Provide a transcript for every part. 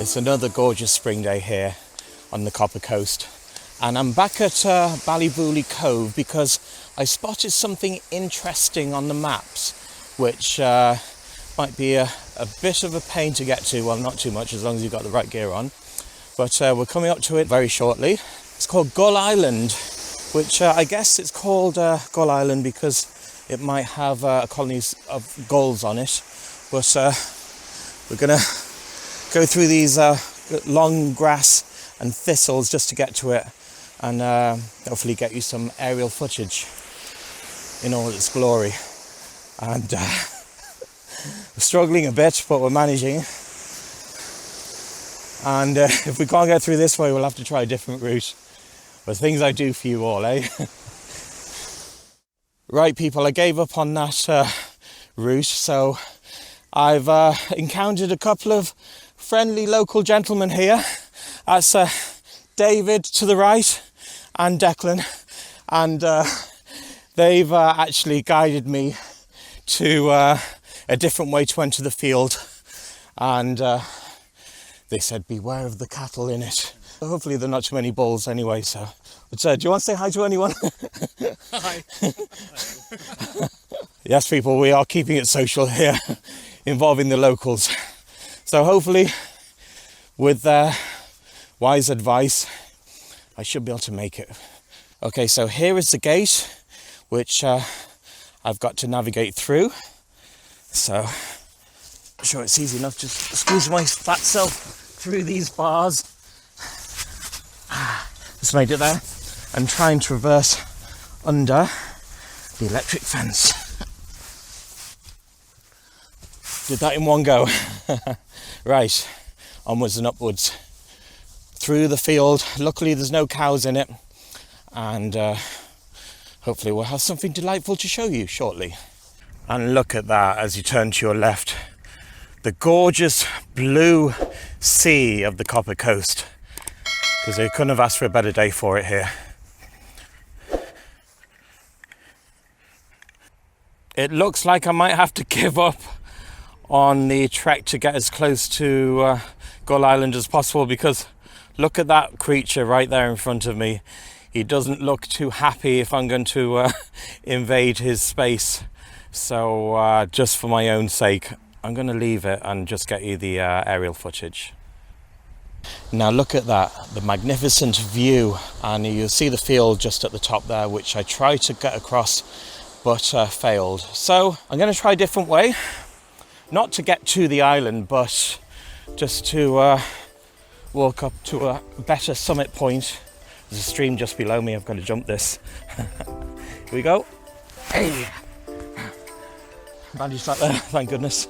It's another gorgeous spring day here on the Copper Coast, and I'm back at Ballyvoony Cove because I spotted something interesting on the maps which might be a bit of a pain to get to. Well, not too much as long as you've got the right gear on, but we're coming up to it very shortly. It's called Gull Island, which I guess it's called Gull Island because it might have colonies of gulls on it, but we're gonna go through these long grass and thistles just to get to it, and hopefully get you some aerial footage in all its glory. And we're struggling a bit, but we're managing. And if we can't get through this way, we'll have to try a different route. But things I do for you all, eh? Right, people, I gave up on that route, so I've encountered a couple of friendly local gentlemen here. That's David to the right and Declan, and they've actually guided me to a different way to enter the field, and they said beware of the cattle in it. Hopefully there are not too many bulls anyway, so. But do you want to say hi to anyone? Hi. Yes, people, we are keeping it social here, involving the locals. So hopefully, with their wise advice, I should be able to make it. Okay, so here is the gate, which I've got to navigate through. So, I'm sure it's easy enough to squeeze my fat self through these bars. Just made it there. And try and traverse under the electric fence. Did that in one go. Right, onwards and upwards through the field. Luckily there's no cows in it, and hopefully we'll have something delightful to show you shortly. And look at that as you turn to your left, the gorgeous blue sea of the Copper Coast, because they couldn't have asked for a better day for it here. It looks like I might have to give up on the trek to get as close to Gull Island as possible, because look at that creature right there in front of me. He doesn't look too happy if I'm going to invade his space. So just for my own sake, I'm going to leave it and just get you the aerial footage. Now look at that, the magnificent view, and you'll see the field just at the top there, which I tried to get across but failed. So I'm going to try a different way, not to get to the island, but just to walk up to a better summit point. There's a stream just below me, I've got to jump this. Here we go. Hey! Bandaged like that, thank goodness.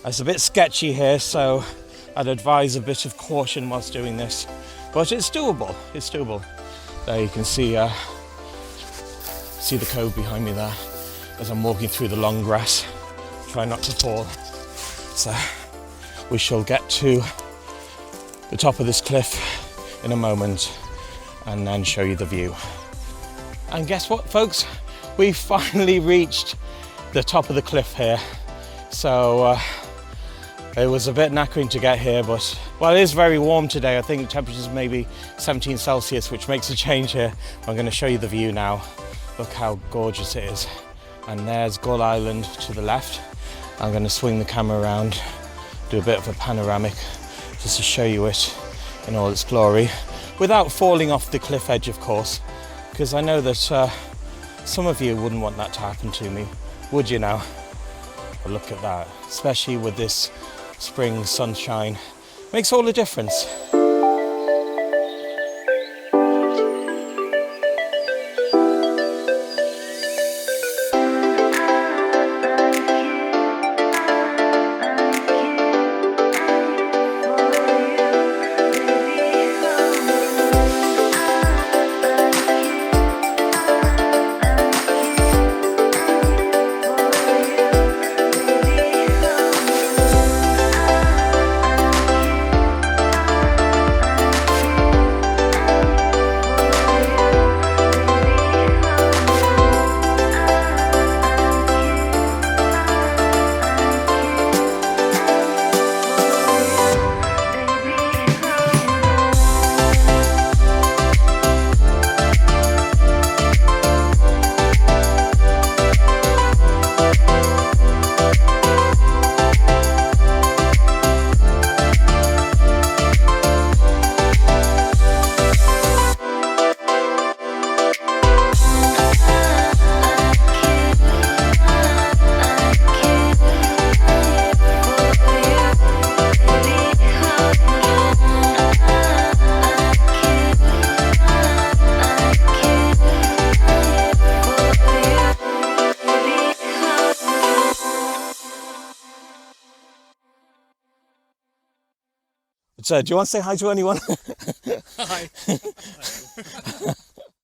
It's a bit sketchy here, so I'd advise a bit of caution whilst doing this, but it's doable, it's doable. There you can see the cove behind me there as I'm walking through the long grass. Try not to fall. So we shall get to the top of this cliff in a moment and then show you the view. And guess what, folks? We finally reached the top of the cliff here. So it was a bit knackering to get here, but well, it is very warm today. I think the temperature's maybe 17 Celsius, which makes a change here. I'm going to show you the view now. Look how gorgeous it is. And there's Gull Island to the left. I'm going to swing the camera around, do a bit of a panoramic just to show you it in all its glory, without falling off the cliff edge, of course, because I know that some of you wouldn't want that to happen to me, would you now? But look at that, especially with this spring sunshine, makes all the difference. But do you want to say hi to anyone? Hi.